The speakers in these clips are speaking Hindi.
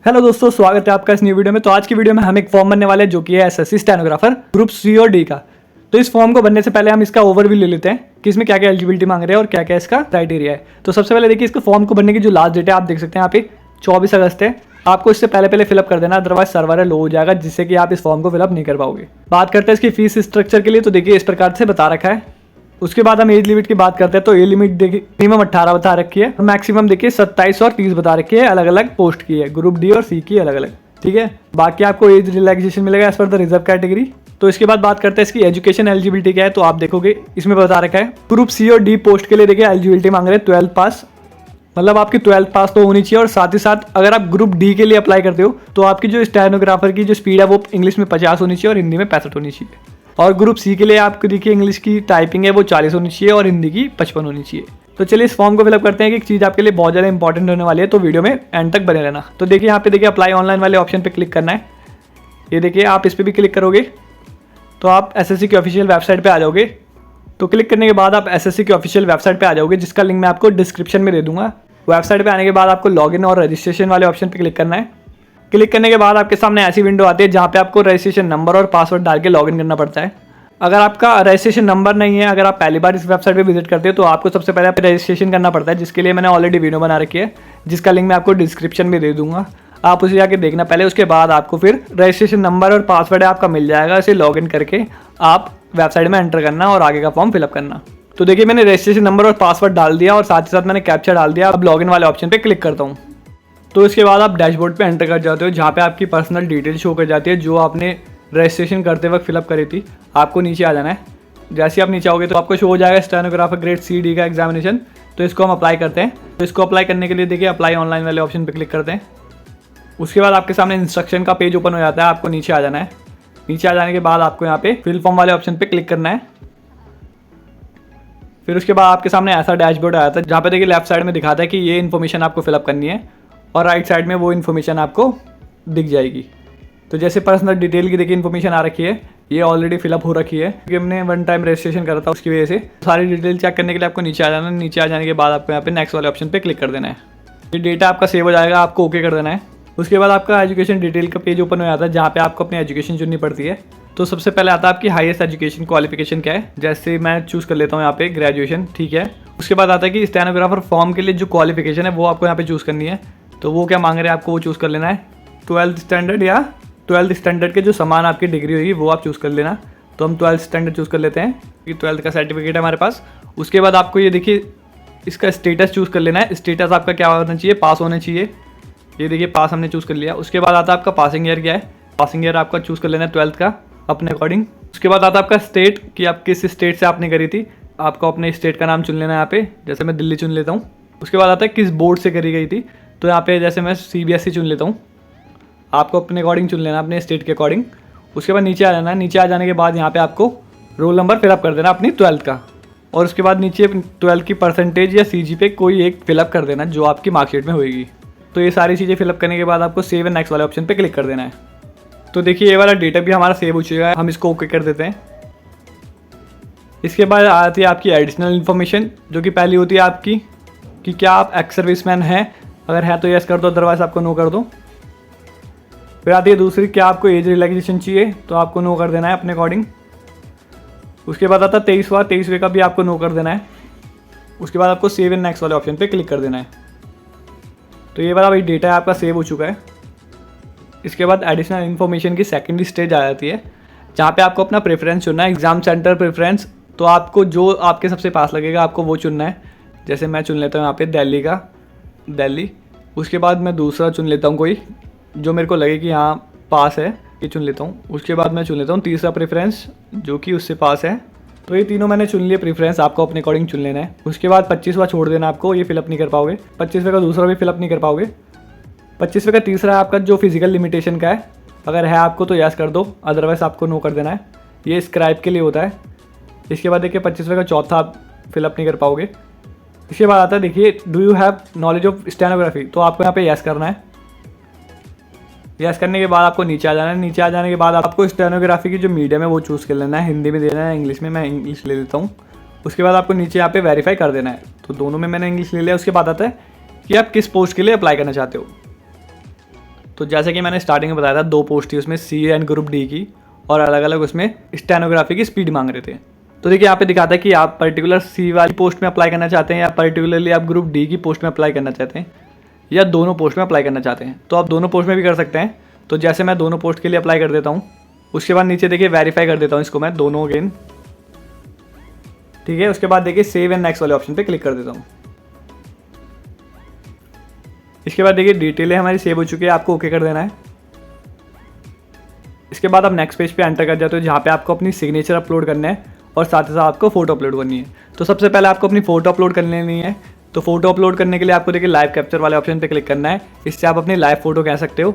हेलो दोस्तों, स्वागत है आपका इस न्यू वीडियो में। तो आज की वीडियो में हम एक फॉर्म बनने वाले हैं जो कि है एसएससी स्टेनोग्राफर ग्रुप सी और डी का। तो इस फॉर्म को बनने से पहले हम इसका ओवरव्यू ले लेते हैं कि इसमें क्या क्या एलिजिबिलिटी मांग रहे हैं और क्या क्या इसका क्राइटेरिया है। तो सबसे पहले देखिए, इसको फॉर्म को बनने की जो लास्ट डेट है आप देख सकते हैं यहाँ पे 24 अगस्त है। आपको इससे पहले फिलअप कर देना, अदरवाइज सर्वर लो हो जाएगा जिससे कि आप इस फॉर्म को फिलअप नहीं कर पाओगे। बात करते हैं इसकी फीस स्ट्रक्चर के लिए, तो देखिए इस प्रकार से बता रखा है। उसके बाद हम एज लिमिट की बात करते हैं तो एज लिमिट देखिए मिनिमम 18 बता रखी है, मैक्सिमम देखिए 27 और 30 बता रखी है। अलग अलग पोस्ट की है, ग्रुप डी और सी की अलग अलग, ठीक है। बाकी आपको एज रिलैक्सेशन मिलेगा as per the reserve category. तो इसके बाद बात करते हैं इसकी एजुकेशन एलिजिबिलिटी क्या है। तो आप देखोगे इसमें बता रखा है ग्रुप सी और डी पोस्ट के लिए देखिए एलिजिबिलिटी मांग रहे हैं 12th पास, मतलब आपकी 12th पास तो होनी चाहिए। और साथ ही साथ अगर आप ग्रुप डी के लिए अप्लाई करते हो तो आपकी जो स्टेनोग्राफर की जो स्पीड है वो इंग्लिश में 50 होनी चाहिए और हिंदी में 65 होनी चाहिए। और ग्रुप सी के लिए आपको देखिए इंग्लिश की टाइपिंग है वो 40 होनी चाहिए और हिंदी की 55 होनी चाहिए। तो चलिए इस फॉर्म को फिलअप करते हैं कि एक चीज़ आपके लिए बहुत ज़्यादा इंपॉर्टेंट होने वाली है, तो वीडियो में एंड तक बने रहना। तो देखिए यहाँ पे देखिए अप्लाई ऑनलाइन वाले ऑप्शन पे क्लिक करना है। ये देखिए आप इस पर भी क्लिक करोगे तो आप एसएससी की ऑफिशियल वेबसाइट पे आ जाओगे। तो क्लिक करने के बाद आप एसएससी की ऑफिशियल वेबसाइट पे आ जाओगे, जिसका लिंक मैं आपको डिस्क्रिप्शन में दे दूंगा। वेबसाइट पे आने के बाद आपको लॉगिन और रजिस्ट्रेशन वाले ऑप्शन पे क्लिक करना है। क्लिक करने के बाद आपके सामने ऐसी विंडो आती है जहाँ पे आपको रजिस्ट्रेशन नंबर और पासवर्ड डाल के लॉगिन करना पड़ता है। अगर आपका रजिस्ट्रेशन नंबर नहीं है, अगर आप पहली बार इस वेबसाइट पे विजिट करते हो तो आपको सबसे पहले रजिस्ट्रेशन करना पड़ता है, जिसके लिए मैंने ऑलरेडी वीडियो बना रखी है, जिसका लिंक मैं आपको डिस्क्रिप्शन में दे दूंगा। आप उसे जाके देखना पहले, उसके बाद आपको फिर रजिस्ट्रेशन नंबर और पासवर्ड आपका मिल जाएगा। इसे लॉगिन करके आप वेबसाइट में एंटर करना और आगे का फॉर्म फिलअप करना। तो देखिए मैंने रजिस्ट्रेशन नंबर और पासवर्ड डाल दिया और साथ ही साथ मैंने कैप्चा डाल दिया। अब लॉगिन वाले ऑप्शन पे क्लिक करता हूँ। तो इसके बाद आप डैशबोर्ड पे एंटर कर जाते हो, जहाँ पे आपकी पर्सनल डिटेल शो कर जाती है जो आपने रजिस्ट्रेशन करते वक्त फिलअप करी थी। आपको नीचे आ जाना है। जैसे आप नीचे आओगे तो आपको शो हो जाएगा स्टेनोग्राफर ग्रेड सी डी का एग्जामिनेशन। तो इसको हम अप्लाई करते हैं। तो इसको अप्लाई करने के लिए देखिए अप्लाई ऑनलाइन वाले ऑप्शन पे क्लिक करते हैं। उसके बाद आपके सामने इंस्ट्रक्शन का पेज ओपन हो जाता है। आपको नीचे आ जाना है। नीचे आ जाने के बाद आपको यहाँ पे फिल फॉर्म वाले ऑप्शन पे क्लिक करना है। फिर उसके बाद आपके सामने ऐसा डैशबोर्ड आ जाता है जहाँ पे देखिए लेफ्ट साइड में दिखाता है कि ये इन्फॉर्मेशन आपको फिलअप करनी है और राइट साइड में वो इन्फॉर्मेशन आपको दिख जाएगी। तो जैसे पर्सनल डिटेल की देखिए इन्फॉर्मेशन आ रखी है, ये ऑलरेडी फिलअप हो रखी है क्योंकि हमने वन टाइम रजिस्ट्रेशन करा था, उसकी वजह से सारी डिटेल चेक करने के लिए आपको नीचे आ जाना है। नीचे आ जाने के बाद आपको यहाँ पे नेक्स्ट वाले ऑप्शन पे क्लिक कर देना है। ये डेटा आपका सेव हो जाएगा, आपको ओके कर देना है। उसके बाद आपका एजुकेशन डिटेल का पेज ओपन हो जाता है जहाँ पे आपको अपनी एजुकेशन चुननी पड़ती है। तो सबसे पहले आता है आपकी हाईएस्ट एजुकेशन क्वालिफिकेशन क्या है। जैसे मैं चूज़ कर लेता हूँ यहाँ पे ग्रेजुएशन, ठीक है। उसके बाद आता है कि स्टेनोग्राफर फॉर्म के लिए जो क्वालिफिकेशन है वो आपको यहाँ पे चूज़ करनी है। तो वो क्या मांग रहे हैं आपको वो चूज़ कर लेना है। 12th स्टैंडर्ड या 12th स्टैंडर्ड के जो समान आपकी डिग्री होगी वो आप चूज़ कर लेना। तो हम 12th स्टैंडर्ड चूज़ कर लेते हैं कि 12th का सर्टिफिकेट है हमारे पास। उसके बाद आपको ये देखिए इसका स्टेटस चूज़ कर लेना है। स्टेटस आपका क्या होना चाहिए, पास होना चाहिए। ये देखिए पास हमने चूज़ कर लिया। उसके बाद आता है आपका पासिंग ईयर क्या है। पासिंग ईयर आपका चूज़ कर लेना है 12th का अपने अकॉर्डिंग। उसके बाद आता है आपका स्टेट कि आप किस स्टेट से आपने करी थी। आपको अपने स्टेट का नाम चुन लेना है यहाँ पे, जैसे मैं दिल्ली चुन लेता हूँ। उसके बाद आता है किस बोर्ड से करी गई थी। तो यहाँ पे जैसे मैं CBSE चुन लेता हूँ। आपको अपने अकॉर्डिंग चुन लेना, अपने स्टेट के अकॉर्डिंग। उसके बाद नीचे आ जाना है। नीचे आ जाने के बाद यहाँ पे आपको रोल नंबर फिलअप कर देना अपनी 12th का। और उसके बाद नीचे 12th की परसेंटेज या CG कोई एक फिलअप कर देना जो आपकी मार्कशीट में होगी। तो ये सारी चीज़ें फिलअप करने के बाद आपको सेव एंड नेक्स्ट वाले ऑप्शन पे क्लिक कर देना है। तो देखिए ये वाला डेटा भी हमारा सेव हो चुका है, हम इसको ओके कर देते हैं। इसके बाद आती है आपकी एडिशनल इन्फॉर्मेशन जो कि पहली होती है आपकी कि क्या आप एक्स सर्विसमैन हैं। अगर है तो यस कर दो, अदरवाइज आपको नो कर दो। फिर आती है दूसरी, क्या आपको एज रिलैक्सेशन चाहिए, तो आपको नो कर देना है अपने अकॉर्डिंग। उसके बाद आता है 23वें का भी आपको नो कर देना है। उसके बाद आपको सेव एंड नेक्स्ट वाले ऑप्शन पे क्लिक कर देना है। तो ये वाला भाई डेटा आपका सेव हो चुका है। इसके बाद एडिशनल इन्फॉर्मेशन की सेकेंडरी स्टेज आ जाती है जहाँ पे आपको अपना प्रेफरेंस चुनना है, एग्जाम सेंटर प्रेफरेंस। तो आपको जो आपके सबसे पास लगेगा आपको वो चुनना है। जैसे मैं चुन लेता हूँ यहाँ पे दिल्ली का, दिल्ली। उसके बाद मैं दूसरा चुन लेता हूँ कोई जो मेरे को लगे कि यहाँ पास है, ये चुन लेता हूँ। उसके बाद मैं चुन लेता हूँ तीसरा प्रेफरेंस जो कि उससे पास है। तो ये तीनों मैंने चुन लिए प्रेफरेंस, आपको अपने अकॉर्डिंग चुन लेना है। उसके बाद 25वां छोड़ देना आपको, ये फिलअप नहीं कर पाओगे। 25वें का दूसरा भी फिलअप नहीं कर पाओगे। 25वें का तीसरा है आपका जो फिजिकल लिमिटेशन का है, अगर है आपको तो यस कर दो, अदरवाइज आपको नो कर देना है। ये स्क्राइब के लिए होता है। इसके बाद देखिए 25वें का चौथा आप फिलअप नहीं कर पाओगे। इसके बाद आता है देखिए do you have knowledge of stenography, तो आपको यहाँ पे यस करना है। यस करने के बाद आपको नीचे आ जाना है। नीचे आ जाने के बाद आपको स्टेनोग्राफी की जो मीडियम है वो चूज़ कर लेना है, हिंदी में देना है, इंग्लिश में। मैं इंग्लिश ले लेता हूँ। उसके बाद आपको नीचे यहाँ पे वेरीफाई कर देना है। तो दोनों में मैंने इंग्लिश ले लिया। उसके बाद आता है कि आप किस पोस्ट के लिए अप्लाई करना चाहते हो। तो जैसे कि मैंने स्टार्टिंग में बताया था, 2 पोस्ट थी उसमें, सी एंड ग्रुप डी की, और अलग अलग उसमें स्टेनोग्राफी की स्पीड मांग रहे थे। तो देखिए यहाँ पे दिखाता है कि आप पर्टिकुलर सी वाली पोस्ट में अप्लाई करना चाहते हैं या पर्टिकुलरली आप ग्रुप डी की पोस्ट में अप्लाई करना चाहते हैं या दोनों पोस्ट में अप्लाई करना चाहते हैं। तो आप दोनों पोस्ट में भी कर सकते हैं। तो जैसे मैं दोनों पोस्ट के लिए अप्लाई कर देता हूँ, उसके बाद नीचे देखिए वेरीफाई कर देता हूँ इसको मैं दोनों अगेन, ठीक है। उसके बाद देखिए सेव एंड नेक्स्ट वाले ऑप्शन पे क्लिक कर देता हूँ। इसके बाद देखिए डिटेलें हमारी सेव हो चुकी है, आपको ओके कर देना है। इसके बाद आप नेक्स्ट पेज पे एंटर कर जाते हो, जहाँ पे आपको अपनी सिग्नेचर अपलोड करना है और साथ ही साथ आपको फोटो अपलोड करनी है। तो सबसे पहले आपको अपनी फ़ोटो अपलोड कर लेनी है। तो फोटो अपलोड करने के लिए आपको देखिए लाइव कैप्चर वाले ऑप्शन पे क्लिक करना है, इससे आप अपनी लाइव फोटो कह सकते हो।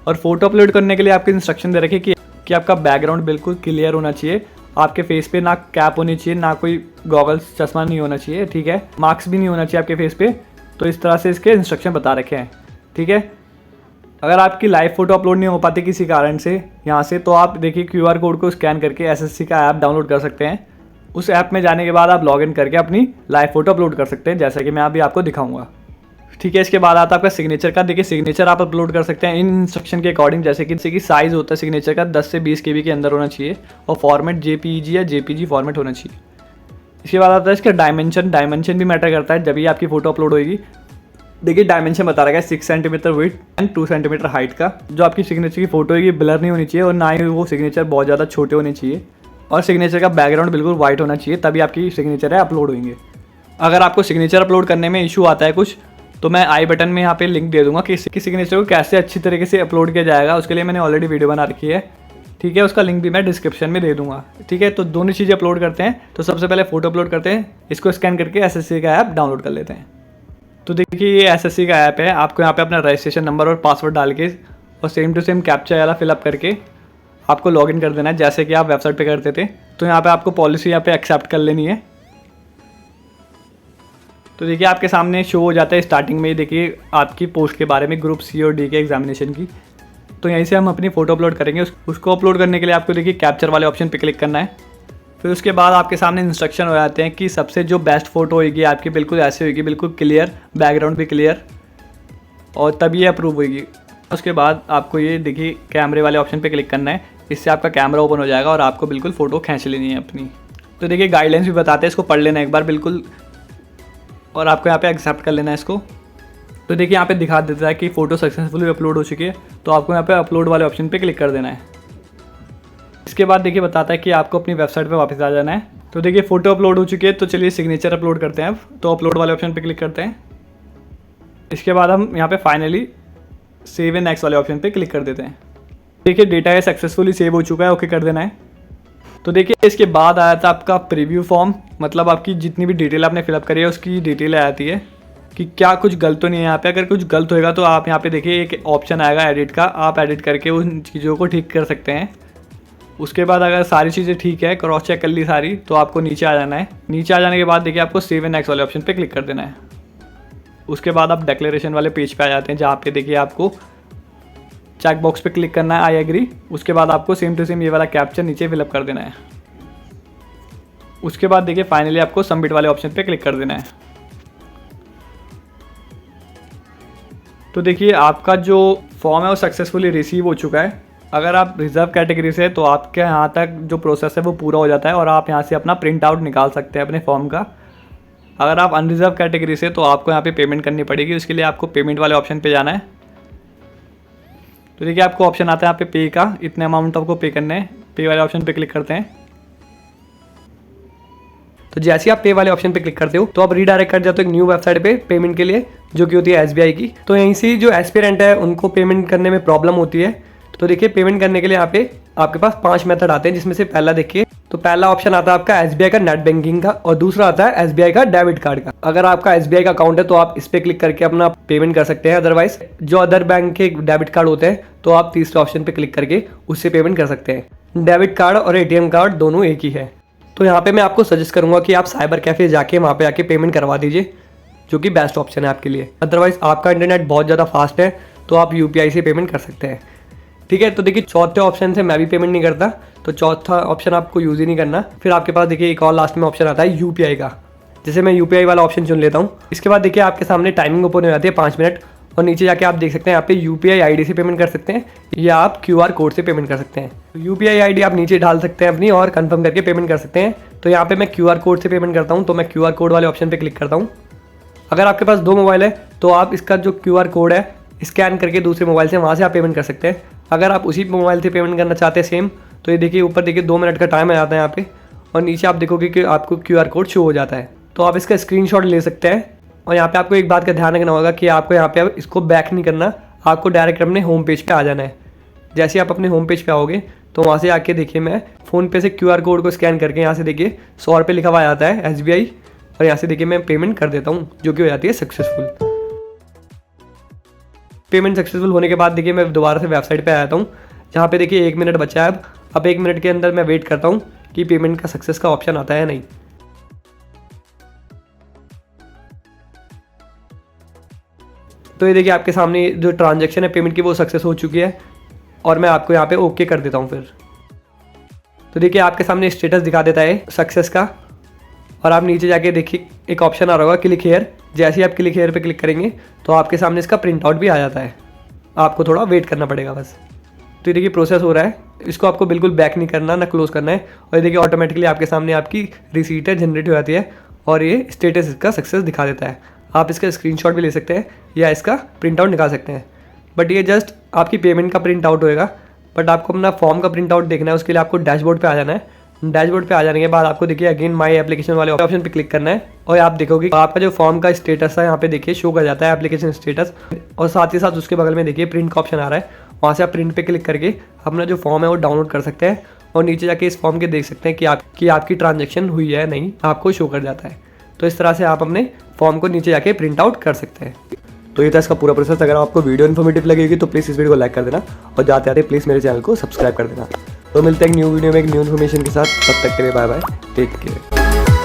और फोटो अपलोड करने के लिए आपके इंस्ट्रक्शन दे रखे कि आपका बैकग्राउंड बिल्कुल क्लियर होना चाहिए, आपके फेस पे ना कैप होनी चाहिए, ना कोई गॉगल्स चश्मा नहीं होना चाहिए, ठीक है। मार्क्स भी नहीं होना चाहिए आपके फेस पे। तो इस तरह से इसके इंस्ट्रक्शन बता रखे हैं, ठीक है। अगर आपकी लाइव फोटो अपलोड नहीं हो पाती किसी कारण से यहाँ से, तो आप देखिए QR कोड को स्कैन करके SSC का ऐप डाउनलोड कर सकते हैं। उस ऐप में जाने के बाद आप लॉगिन करके अपनी लाइव फोटो अपलोड कर सकते हैं, जैसा कि मैं अभी आपको दिखाऊंगा, ठीक है। इसके बाद आता है आपका सिग्नेचर का। देखिए सिग्नेचर आप अपलोड कर सकते हैं इन इंस्ट्रक्शन के अकॉर्डिंग, जैसे कि साइज़ होता है सिग्नेचर का 10 से 20 KB के अंदर होना चाहिए और फॉर्मेट JPEG या JPG फॉर्मेट होना चाहिए। इसके बाद आता है इसका डायमेंशन भी मैटर करता है जब भी आपकी फ़ोटो अपलोड होगी। देखिए डायमेंशन बता रहा है 6 centimetre width and 2 centimetre height का। जो आपकी सिग्नेचर की फ़ोटो है ब्लर नहीं होनी चाहिए और ना ही वो सिग्नेचर बहुत ज़्यादा छोटे होने चाहिए, और सिग्नेचर का बैकग्राउंड बिल्कुल वाइट होना चाहिए, तभी आपकी सिग्नेचर है अपलोड होंगे। अगर आपको सिग्नेचर अपलोड करने में इशू आता है कुछ, तो मैं आई बटन में यहाँ पे लिंक दे दूंगा कि सिग्नेचर को कैसे अच्छी तरीके से अपलोड किया जाएगा। उसके लिए मैंने ऑलरेडी वीडियो बना रखी है, ठीक है। उसका लिंक भी मैं डिस्क्रिप्शन में दे दूंगा, ठीक है। तो दोनों चीज़ें अपलोड करते हैं। तो सबसे पहले फ़ोटो अपलोड करते हैं, इसको स्कैन करके SSC का ऐप डाउनलोड कर लेते हैं। तो देखिए ये SSC का ऐप है। आपको यहाँ पे अपना रजिस्ट्रेशन नंबर और पासवर्ड डाल के और सेम टू सेम कैप्चा वाला फिलअप करके आपको लॉगिन कर देना है, जैसे कि आप वेबसाइट पे करते थे। तो यहाँ पे आपको पॉलिसी यहाँ पे एक्सेप्ट कर लेनी है। तो देखिए आपके सामने शो हो जाता है स्टार्टिंग में, देखिए आपकी पोस्ट के बारे में ग्रुप C और D के एग्जामिनेशन की। तो यहीं से हम अपनी फ़ोटो अपलोड करेंगे। उसको अपलोड करने के लिए आपको देखिए कैप्चर वाले ऑप्शन पे क्लिक करना है। फिर उसके बाद आपके सामने इंस्ट्रक्शन हो जाते हैं कि सबसे जो बेस्ट फ़ोटो होगी आपकी बिल्कुल ऐसे होगी, बिल्कुल क्लियर, बैकग्राउंड भी क्लियर, और तभी ये अप्रूव होगी। उसके बाद आपको ये देखिए कैमरे वाले ऑप्शन पे क्लिक करना है, इससे आपका कैमरा ओपन हो जाएगा और आपको बिल्कुल फ़ोटो खींच लेनी है अपनी। तो देखिए गाइडलाइंस भी बताते हैं, इसको पढ़ लेना एक बार बिल्कुल, और आपको यहाँ पे एक्सेप्ट कर लेना है इसको। तो देखिए यहाँ पे दिखा देता है कि फ़ोटो सक्सेसफुली अपलोड हो चुकी है। तो आपको यहाँ पे अपलोड वाले ऑप्शन पे क्लिक कर देना है। इसके बाद देखिए बताता है कि आपको अपनी वेबसाइट पे वापस आ जाना है। तो देखिए फ़ोटो अपलोड हो चुकी है, तो चलिए सिग्नेचर अपलोड करते हैं अब। तो अपलोड वाले ऑप्शन पे क्लिक करते हैं। इसके बाद हम यहाँ पे फाइनली सेव एंड नेक्स्ट वाले ऑप्शन पे क्लिक कर देते हैं। देखिए डेटा है सक्सेसफुली सेव हो चुका है, ओके कर देना है। तो देखिए इसके बाद आया था आपका प्रीव्यू फॉर्म, मतलब आपकी जितनी भी डिटेल आपने फिलअप करी है उसकी डिटेल आती है कि क्या कुछ गलत तो नहीं है यहाँ पे। अगर कुछ गलत होएगा तो आप यहाँ पे देखिए एक ऑप्शन आएगा एडिट का, आप एडिट करके उन चीज़ों को ठीक कर सकते हैं। उसके बाद अगर सारी चीज़ें ठीक है, क्रॉस चेक कर ली सारी, तो आपको नीचे आ जाना है। नीचे आ जाने के बाद देखिए आपको सेव एंड नेक्स्ट वाले ऑप्शन पे क्लिक कर देना है। उसके बाद आप डिक्लेरेशन वाले पेज पे आ जाते हैं, जहाँ पे देखिए आपको चेक बॉक्स पे क्लिक करना है, आई एग्री। उसके बाद आपको सेम टू सेम ये वाला कैप्चर नीचे फिलअप कर देना है। उसके बाद देखिए फाइनली आपको सबमिट वाले ऑप्शन पे क्लिक कर देना है। तो देखिए आपका जो फॉर्म है वो सक्सेसफुली रिसीव हो चुका है। अगर आप रिजर्व कैटेगरी से, तो आपके यहाँ तक जो प्रोसेस है वो पूरा हो जाता है और आप यहाँ से अपना प्रिंट आउट निकाल सकते हैं अपने फॉर्म का। अगर आप अनरिजर्व कैटेगरी से, तो आपको यहाँ पे पेमेंट करनी पड़ेगी। उसके लिए आपको पेमेंट वाले ऑप्शन पे जाना है। तो देखिए आपको ऑप्शन आता है यहाँ पे पे का, इतने अमाउंट आपको पे करने हैं। पे वाले ऑप्शन पे क्लिक करते हैं। तो जैसे ही आप पे वाले ऑप्शन पे क्लिक करते हो, तो आप रीडायरेक्ट कर जाते हो एक न्यू वेबसाइट पे पेमेंट के लिए, जो कि होती है SBI की। तो यहीं से जो एस्पिरेंट है उनको पेमेंट करने में प्रॉब्लम होती है। तो देखिए पेमेंट करने के लिए यहाँ पे आपके पास 5 मेथड आते हैं, जिसमें से पहला देखिए, तो पहला ऑप्शन आता है आपका SBI का नेट बैंकिंग का, और दूसरा आता है SBI का डेबिट कार्ड का। अगर आपका SBI का अकाउंट है तो आप इस पे क्लिक करके अपना पेमेंट कर सकते हैं। अदरवाइज जो अदर बैंक के डेबिट कार्ड होते हैं, तो आप तीसरे ऑप्शन पे क्लिक करके उससे पेमेंट कर सकते हैं। डेबिट कार्ड और ATM कार्ड दोनों एक ही है। तो यहाँ पे मैं आपको सजेस्ट करूंगा कि आप साइबर कैफे जाके वहाँ पे आके पेमेंट करवा दीजिए, जो कि बेस्ट ऑप्शन है आपके लिए। अदरवाइज आपका इंटरनेट बहुत ज़्यादा फास्ट है, तो आप UPI से पेमेंट कर सकते हैं, ठीक है। तो देखिए चौथे ऑप्शन से मैं भी पेमेंट नहीं करता, तो चौथा ऑप्शन आपको यूज़ ही नहीं करना। फिर आपके पास देखिए एक और लास्ट में ऑप्शन आता है UPI का, जैसे मैं UPI वाला ऑप्शन चुन लेता हूँ। इसके बाद देखिए आपके सामने टाइमिंग ओपन हो जाती है 5 मिनट, और नीचे जाके आप देख सकते हैं यहाँ पे UPI ID से पेमेंट कर सकते हैं या आप QR कोड से पेमेंट कर सकते हैं। तो UPI ID आप नीचे डाल सकते हैं अपनी और कंफर्म करके पेमेंट कर सकते हैं। तो यहाँ पे मैं QR कोड से पेमेंट करता हूँ, तो मैं QR कोड वाले ऑप्शन पे क्लिक करता हूँ। अगर आपके पास 2 मोबाइल है तो आप इसका जो QR कोड है स्कैन करके दूसरे मोबाइल से वहाँ से आप पेमेंट कर सकते हैं। अगर आप उसी मोबाइल से पेमेंट करना चाहते हैं सेम, तो ये देखिए ऊपर देखिए 2 मिनट का टाइम आ जाता है यहाँ पे, और नीचे आप देखोगे कि आपको QR कोड शो हो जाता है। तो आप इसका स्क्रीनशॉट ले सकते हैं। और यहाँ पे आपको एक बात का ध्यान रखना होगा कि आपको यहाँ पे इसको बैक नहीं करना, आपको डायरेक्ट अपने होम पेज पे आ जाना है। जैसे आप अपने होम पेज पे आओगे तो वहाँ से आके देखिए मैं फ़ोनपे से QR कोड को स्कैन करके यहाँ से देखिए 100 रुपये लिखा हुआ आता है SBI, और यहाँ से देखिए मैं पेमेंट कर देता हूँ, जो कि हो जाती है सक्सेसफुल। पेमेंट सक्सेसफुल होने के बाद देखिए मैं दोबारा से वेबसाइट पे आ जाता हूँ, जहाँ पे देखिए 1 मिनट बचा है। अब 1 मिनट के अंदर मैं वेट करता हूँ कि पेमेंट का सक्सेस का ऑप्शन आता है या नहीं। तो ये देखिए आपके सामने जो ट्रांजैक्शन है पेमेंट की वो सक्सेस हो चुकी है, और मैं आपको यहाँ पे ओके कर देता हूँ फिर। तो देखिए आपके सामने स्टेटस दिखा देता है सक्सेस का, और आप नीचे जाके देखिए एक ऑप्शन आ रहा होगा क्लिक हेयर। जैसे ही आप क्लिक हेयर पे क्लिक करेंगे तो आपके सामने इसका प्रिंट आउट भी आ जाता है, आपको थोड़ा वेट करना पड़ेगा बस। तो ये देखिए प्रोसेस हो रहा है, इसको आपको बिल्कुल बैक नहीं करना ना क्लोज करना है। और ये देखिए ऑटोमेटिकली आपके सामने आपकी रिसीट है जनरेट हो जाती है, और ये स्टेटस इसका सक्सेस दिखा देता है। आप इसका स्क्रीनशॉट भी ले सकते हैं या इसका प्रिंट आउट निकाल सकते हैं, बट ये जस्ट आपकी पेमेंट का प्रिंट आउट होएगा। बट आपको अपना फॉर्म का प्रिंट आउट देखना है, उसके लिए आपको डैशबोर्ड पे आ जाना है। डैशबोर्ड पे आ जाने के बाद आपको देखिए अगेन माई एप्लीकेशन वाले ऑप्शन पे क्लिक करना है, और आप देखोगे आपका जो फॉर्म का स्टेटस है यहाँ पे देखिए शो कर जाता है एप्लीकेशन स्टेटस, और साथ ही साथ उसके बगल में देखिए प्रिंट का ऑप्शन आ रहा है। वहाँ से आप प्रिंट पे क्लिक करके अपना जो फॉर्म है वो डाउनलोड कर सकते हैं, और नीचे जाके इस फॉर्म के देख सकते हैं कि आपकी ट्रांजेक्शन हुई है नहीं, आपको शो कर जाता है। तो इस तरह से आप अपने फॉर्म को नीचे जाके प्रिंट आउट कर सकते हैं। तो ये था इसका पूरा प्रोसेस। अगर आपको वीडियो इन्फॉर्मेटिव लगेगी तो प्लीज़ इस वीडियो को लाइक कर देना, और जाते आते प्लीज़ मेरे चैनल को सब्सक्राइब कर देना। तो मिलते हैं एक न्यू वीडियो में एक न्यू इन्फॉर्मेशन के साथ। तब तक के लिए बाय बाय, टेक केयर।